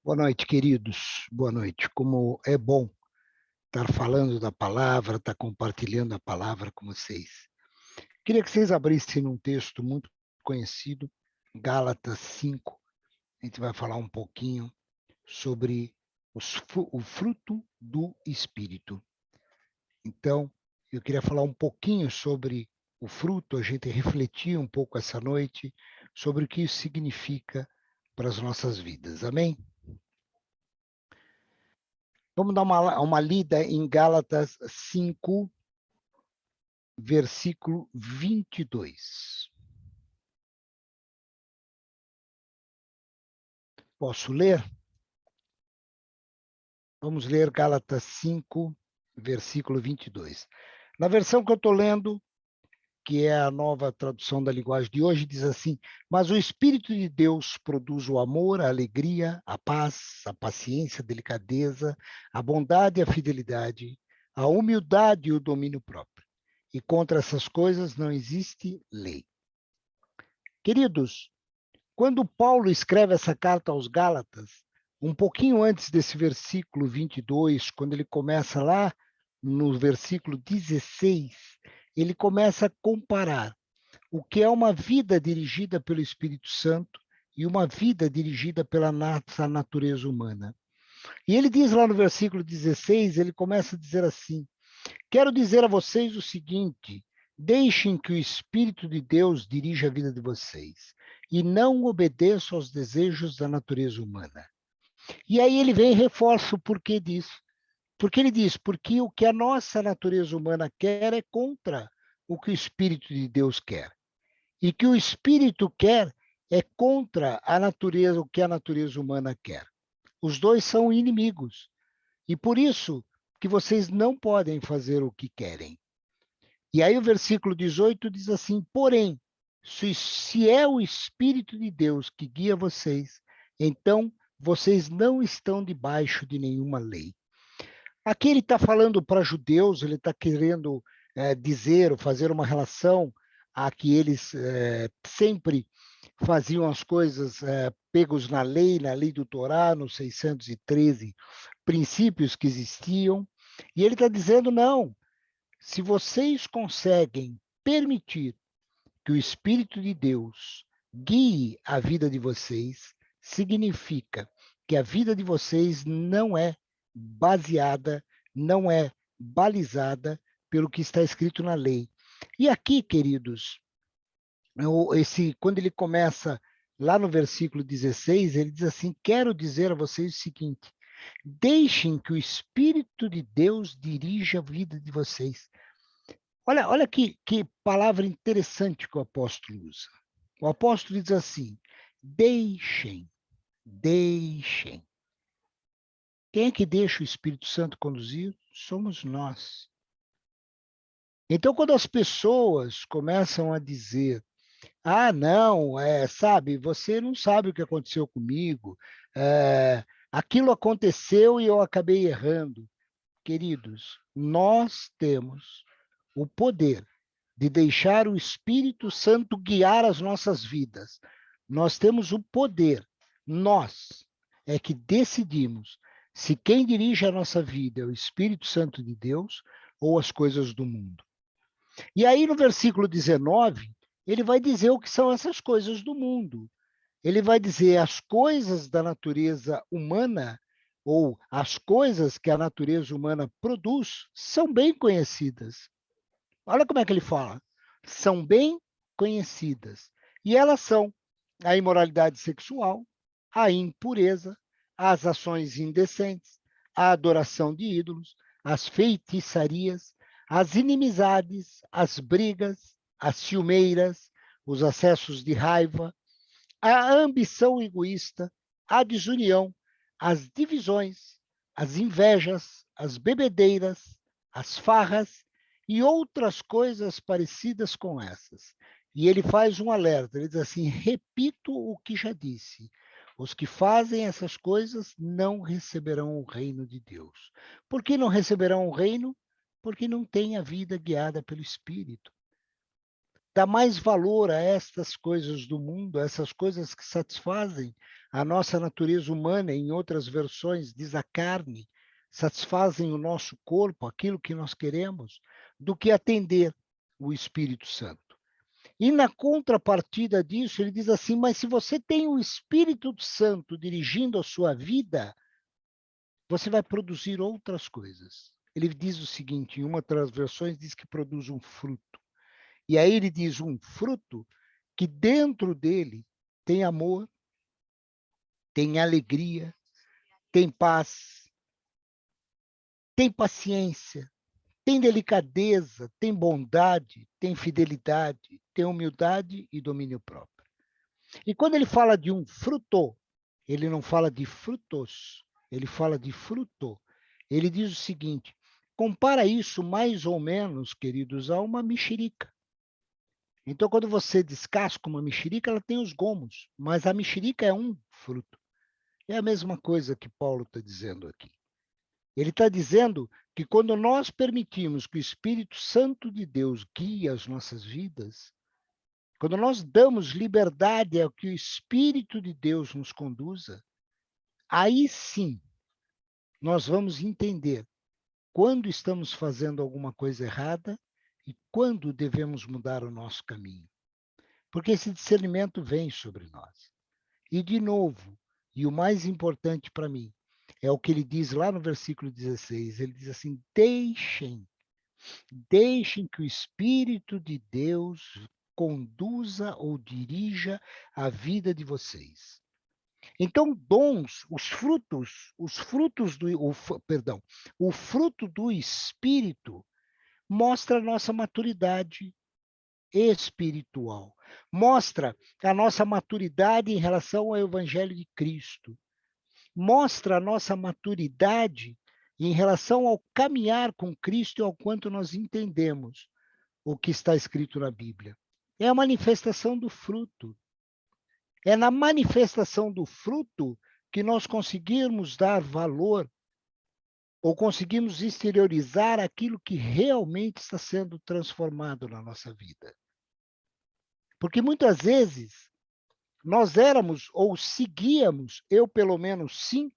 Boa noite, queridos. Boa noite. Como é bom estar falando da palavra, estar compartilhando a palavra com vocês. Queria que vocês abrissem num texto muito conhecido, Gálatas 5. A gente vai falar um pouquinho sobre o fruto do Espírito. Então, eu queria falar um pouquinho sobre o fruto, a gente refletir um pouco essa noite sobre o que isso significa para as nossas vidas. Amém? Vamos dar uma lida em Gálatas 5, versículo 22. Posso ler? Vamos ler Gálatas 5, versículo 22. Na versão que eu estou lendo, que é a nova tradução da linguagem de hoje, diz assim: mas o Espírito de Deus produz o amor, a alegria, a paz, a paciência, a delicadeza, a bondade e a fidelidade, a humildade e o domínio próprio. E contra essas coisas não existe lei. Queridos, quando Paulo escreve essa carta aos Gálatas, um pouquinho antes desse versículo 22, quando ele começa lá no versículo 16, ele começa a comparar o que é uma vida dirigida pelo Espírito Santo e uma vida dirigida pela nossa natureza humana. E ele diz lá no versículo 16, ele começa a dizer assim: quero dizer a vocês o seguinte: deixem que o Espírito de Deus dirija a vida de vocês e não obedeçam aos desejos da natureza humana. E aí ele vem e reforça o porquê disso. Porque ele diz: porque o que a nossa natureza humana quer é contra o que o Espírito de Deus quer. E que o Espírito quer é contra a natureza, o que a natureza humana quer. Os dois são inimigos. E por isso que vocês não podem fazer o que querem. E aí o versículo 18 diz assim: porém, se é o Espírito de Deus que guia vocês, então vocês não estão debaixo de nenhuma lei. Aqui ele está falando para judeus, ele está querendo dizer ou fazer uma relação a que eles sempre faziam as coisas pegos na lei do Torá, nos 613 princípios que existiam, e ele está dizendo: não, se vocês conseguem permitir que o Espírito de Deus guie a vida de vocês, significa que a vida de vocês não é baseada, não é balizada pelo que está escrito na lei. E aqui, queridos, quando ele começa lá no versículo 16, ele diz assim: quero dizer a vocês o seguinte: deixem que o Espírito de Deus dirija a vida de vocês. Olha que palavra interessante que o apóstolo usa. O apóstolo diz assim: deixem, deixem. Quem é que deixa o Espírito Santo conduzir? Somos nós. Então, quando as pessoas começam a dizer: ah, não, sabe, você não sabe o que aconteceu comigo, aquilo aconteceu e eu acabei errando. Queridos, nós temos o poder de deixar o Espírito Santo guiar as nossas vidas. Nós temos o poder, nós é que decidimos se quem dirige a nossa vida é o Espírito Santo de Deus ou as coisas do mundo. E aí no versículo 19, ele vai dizer o que são essas coisas do mundo. Ele vai dizer as coisas da natureza humana ou as coisas que a natureza humana produz são bem conhecidas. Olha como é que ele fala. São bem conhecidas. E elas são a imoralidade sexual, a impureza, as ações indecentes, a adoração de ídolos, as feitiçarias, as inimizades, as brigas, as ciumeiras, os acessos de raiva, a ambição egoísta, a desunião, as divisões, as invejas, as bebedeiras, as farras e outras coisas parecidas com essas. E ele faz um alerta, ele diz assim: repito o que já disse. Os que fazem essas coisas não receberão o reino de Deus. Por que não receberão o reino? Porque não têm a vida guiada pelo Espírito. dá mais valor a estas coisas do mundo, a essas coisas que satisfazem a nossa natureza humana, em outras versões diz a carne, satisfazem o nosso corpo, aquilo que nós queremos, do que atender o Espírito Santo. E na contrapartida disso, ele diz assim: mas se você tem o Espírito Santo dirigindo a sua vida, você vai produzir outras coisas. Ele diz o seguinte, em uma das versões diz que produz um fruto. E aí ele diz um fruto que dentro dele tem amor, tem alegria, tem paz, tem paciência, tem delicadeza, tem bondade, tem fidelidade, tem humildade e domínio próprio. E quando ele fala de um fruto, ele não fala de frutos, ele fala de fruto. Ele diz o seguinte: compara isso mais ou menos, queridos, a uma mexerica. Então, quando você descasca uma mexerica, ela tem os gomos, mas a mexerica é um fruto. É a mesma coisa que Paulo está dizendo aqui. Ele está dizendo que quando nós permitimos que o Espírito Santo de Deus guie as nossas vidas, quando nós damos liberdade ao que o Espírito de Deus nos conduza, aí sim nós vamos entender quando estamos fazendo alguma coisa errada e quando devemos mudar o nosso caminho. Porque esse discernimento vem sobre nós. E, de novo, e o mais importante para mim, é o que ele diz lá no versículo 16. Ele diz assim: deixem que o Espírito de Deus conduza ou dirija a vida de vocês. Então, dons, o fruto do Espírito mostra a nossa maturidade espiritual. Mostra a nossa maturidade em relação ao Evangelho de Cristo. Mostra a nossa maturidade em relação ao caminhar com Cristo e ao quanto nós entendemos o que está escrito na Bíblia. É a manifestação do fruto. É na manifestação do fruto que nós conseguirmos dar valor ou conseguimos exteriorizar aquilo que realmente está sendo transformado na nossa vida. Porque muitas vezes nós éramos ou seguíamos, eu pelo menos sim,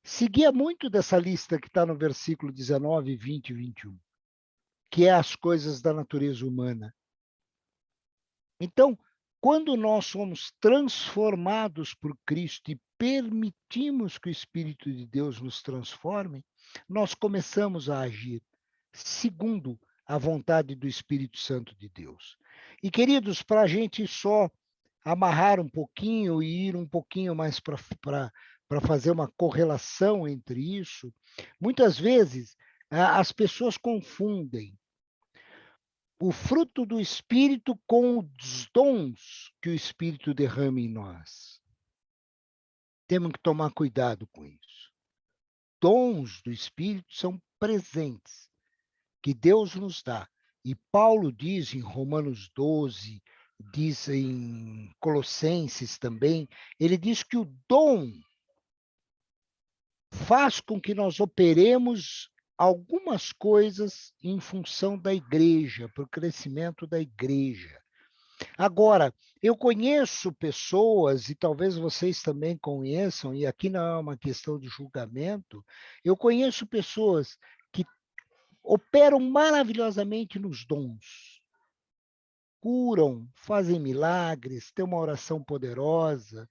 seguia muito dessa lista que está no versículo 19, 20 e 21, que é as coisas da natureza humana. Então, quando nós somos transformados por Cristo e permitimos que o Espírito de Deus nos transforme, nós começamos a agir segundo a vontade do Espírito Santo de Deus. E, queridos, para a gente só amarrar um pouquinho e ir um pouquinho mais para fazer uma correlação entre isso, muitas vezes as pessoas confundem o fruto do Espírito com os dons que o Espírito derrama em nós. Temos que tomar cuidado com isso. Dons do Espírito são presentes que Deus nos dá. E Paulo diz em Romanos 12, diz em Colossenses também, ele diz que o dom faz com que nós operemos algumas coisas em função da igreja, para o crescimento da igreja. Agora, eu conheço pessoas, e talvez vocês também conheçam, e aqui não é uma questão de julgamento, eu conheço pessoas que operam maravilhosamente nos dons. Curam, fazem milagres, têm uma oração poderosa,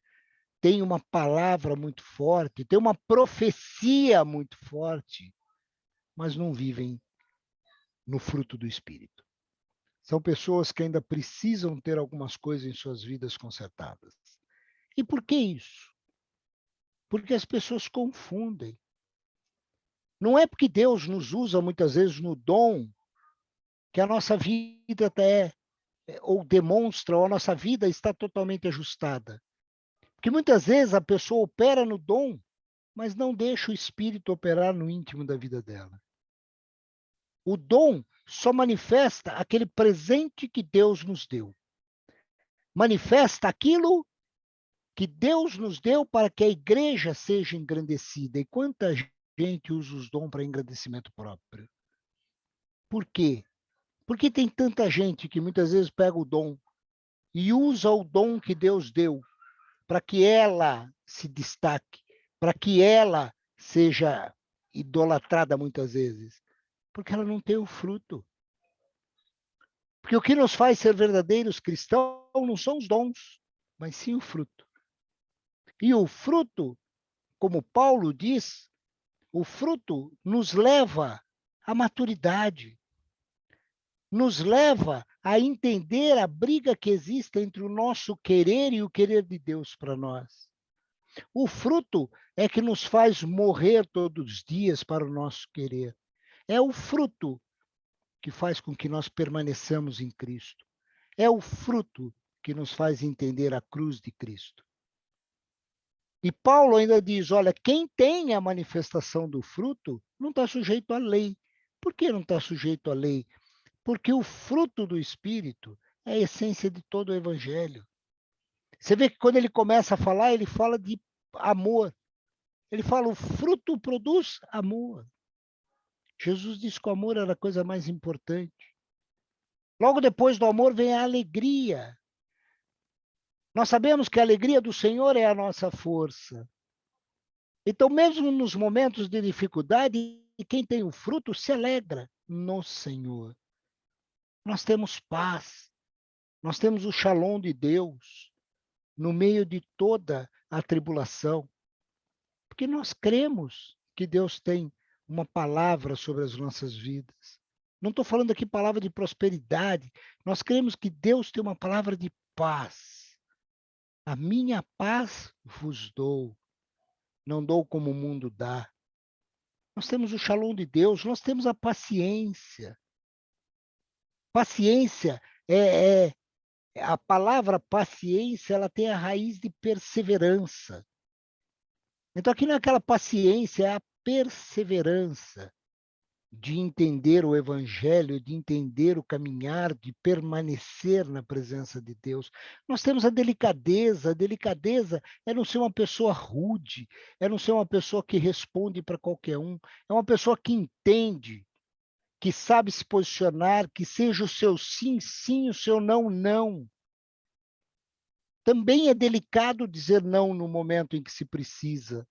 têm uma palavra muito forte, têm uma profecia muito forte, mas não vivem no fruto do Espírito. São pessoas que ainda precisam ter algumas coisas em suas vidas consertadas. E por que isso? Porque as pessoas confundem. Não é porque Deus nos usa muitas vezes no dom que a nossa vida até ou demonstra, ou a nossa vida está totalmente ajustada. Porque muitas vezes a pessoa opera no dom, mas não deixa o Espírito operar no íntimo da vida dela. O dom só manifesta aquele presente que Deus nos deu. Manifesta aquilo que Deus nos deu para que a igreja seja engrandecida. E quanta gente usa os dons para engrandecimento próprio? Por quê? Por que tem tanta gente que muitas vezes pega o dom e usa o dom que Deus deu para que ela se destaque, para que ela seja idolatrada muitas vezes? Porque ela não tem o fruto. Porque o que nos faz ser verdadeiros cristãos não são os dons, mas sim o fruto. E o fruto, como Paulo diz, o fruto nos leva à maturidade, nos leva a entender a briga que existe entre o nosso querer e o querer de Deus para nós. O fruto é que nos faz morrer todos os dias para o nosso querer. É o fruto que faz com que nós permaneçamos em Cristo. É o fruto que nos faz entender a cruz de Cristo. E Paulo ainda diz: olha, quem tem a manifestação do fruto não está sujeito à lei. Por que não está sujeito à lei? Porque o fruto do Espírito é a essência de todo o Evangelho. Você vê que quando ele começa a falar, ele fala de amor. Ele fala: o fruto produz amor. Jesus disse que o amor era a coisa mais importante. Logo depois do amor vem a alegria. Nós sabemos que a alegria do Senhor é a nossa força. Então, mesmo nos momentos de dificuldade, quem tem o fruto se alegra no Senhor. Nós temos paz, nós temos o shalom de Deus no meio de toda a tribulação, porque nós cremos que Deus tem uma palavra sobre as nossas vidas. Não estou falando aqui palavra de prosperidade, nós cremos que Deus tem uma palavra de paz. A minha paz vos dou, não dou como o mundo dá. Nós temos o shalom de Deus, nós temos a paciência. Paciência é a palavra paciência, ela tem a raiz de perseverança. Então aqui não é aquela paciência, é a perseverança de entender o evangelho, de entender o caminhar, de permanecer na presença de Deus. Nós temos a delicadeza é não ser uma pessoa rude, é não ser uma pessoa que responde para qualquer um, é uma pessoa que entende, que sabe se posicionar, que seja o seu sim, sim, o seu não, não. Também é delicado dizer não no momento em que se precisa.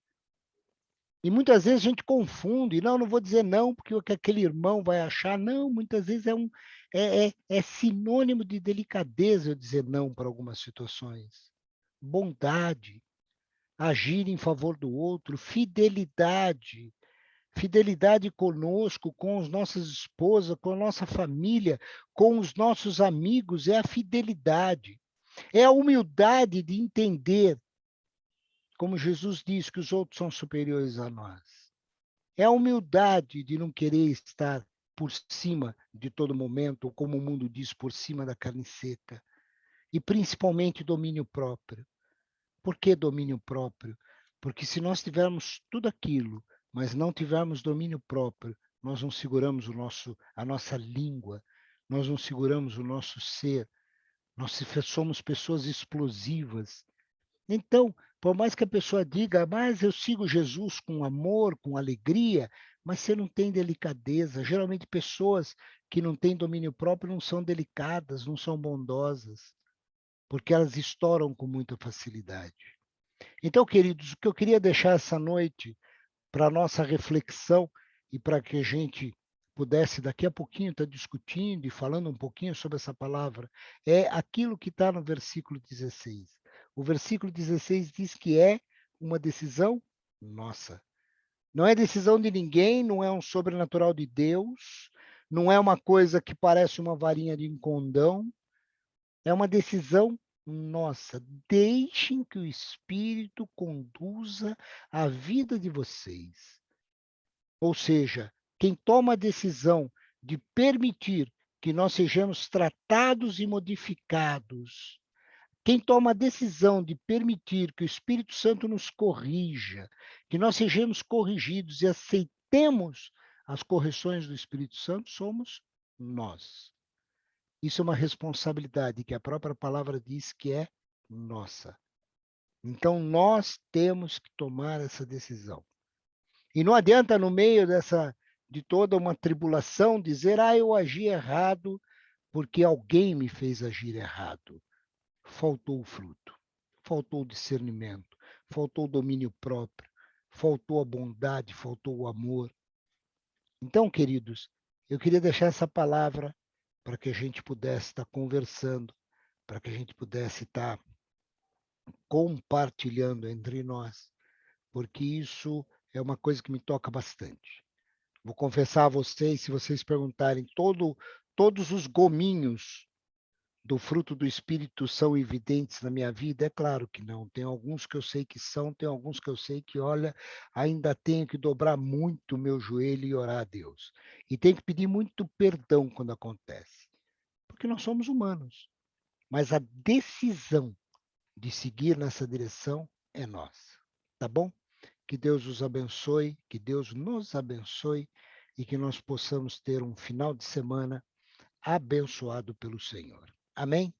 E muitas vezes a gente confunde, não vou dizer não, porque o que aquele irmão vai achar. Não, muitas vezes é sinônimo de delicadeza eu dizer não para algumas situações. Bondade, agir em favor do outro, fidelidade. Fidelidade conosco, com as nossas esposas, com a nossa família, com os nossos amigos, é a fidelidade. É a humildade de entender, como Jesus diz, que os outros são superiores a nós. É a humildade de não querer estar por cima de todo momento, ou como o mundo diz, por cima da carne seca. E principalmente domínio próprio. Por que domínio próprio? Porque se nós tivermos tudo aquilo, mas não tivermos domínio próprio, nós não seguramos a nossa língua, nós não seguramos o nosso ser, nós somos pessoas explosivas. Então, por mais que a pessoa diga, mas eu sigo Jesus com amor, com alegria, mas você não tem delicadeza. Geralmente, pessoas que não têm domínio próprio não são delicadas, não são bondosas, porque elas estouram com muita facilidade. Então, queridos, o que eu queria deixar essa noite para a nossa reflexão e para que a gente pudesse daqui a pouquinho estar discutindo e falando um pouquinho sobre essa palavra, é aquilo que está no versículo 16. O versículo 16 diz que é uma decisão nossa. Não é decisão de ninguém, não é um sobrenatural de Deus, não é uma coisa que parece uma varinha de condão, é uma decisão nossa. Deixem que o Espírito conduza a vida de vocês. Ou seja, quem toma a decisão de permitir que nós sejamos tratados e modificados, quem toma a decisão de permitir que o Espírito Santo nos corrija, que nós sejamos corrigidos e aceitemos as correções do Espírito Santo, somos nós. Isso é uma responsabilidade que a própria palavra diz que é nossa. Então, nós temos que tomar essa decisão. E não adianta, no meio de toda uma tribulação, dizer, eu agi errado, porque alguém me fez agir errado. Faltou o fruto, faltou o discernimento, faltou o domínio próprio, faltou a bondade, faltou o amor. Então, queridos, eu queria deixar essa palavra para que a gente pudesse estar conversando, para que a gente pudesse estar compartilhando entre nós, porque isso é uma coisa que me toca bastante. Vou confessar a vocês, se vocês perguntarem, todos os gominhos do fruto do Espírito são evidentes na minha vida? É claro que não. Tem alguns que eu sei que são, tem alguns que eu sei que, olha, ainda tenho que dobrar muito o meu joelho e orar a Deus. E tenho que pedir muito perdão quando acontece, porque nós somos humanos. Mas a decisão de seguir nessa direção é nossa. Tá bom? Que Deus os abençoe, que Deus nos abençoe e que nós possamos ter um final de semana abençoado pelo Senhor. Amém?